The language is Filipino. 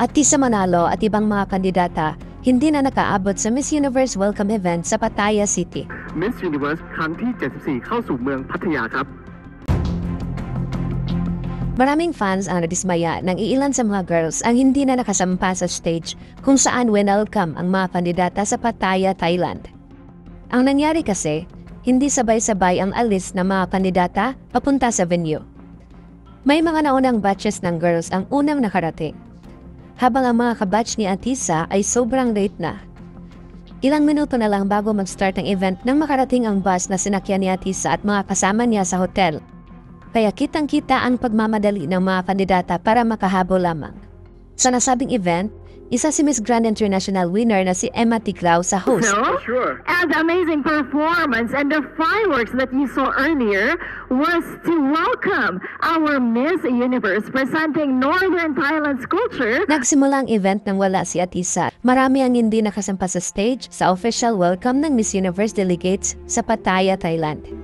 Atisa Manalo at ibang mga kandidata hindi na nakaabot sa Miss Universe Welcome Event sa Pattaya City. Miss Universe ครั้งที่ 74 เข้าสู่เมืองพัทยาครับ Maraming fans ang nadismaya nang iilan sa mga girls ang hindi na nakasampa sa stage kung saan welcome ang mga kandidata sa Pattaya, Thailand. Ang nangyari kasi, hindi sabay-sabay ang alis ng mga kandidata papunta sa venue. May mga naunang batches ng girls ang unang nakarating, habang ang mga kabatch ni Atisa ay sobrang late na. Ilang minuto na lang bago mag-start ang event nang makarating ang bus na sinakyan ni Atisa at mga kasama niya sa hotel. Kaya kitang-kita ang pagmamadali ng mga kandidata para makahabol lamang. Sa nasabing event, isa si Miss Grand International winner na si Emma Tiglao sa host. No? Sure. And the amazing performance and the fireworks that you saw earlier was to welcome our Miss Universe presenting Northern Thailand's culture. Nagsimula ang event nang wala si Atisa. Marami ang hindi nakasampa sa stage sa official welcome ng Miss Universe delegates sa Pattaya, Thailand.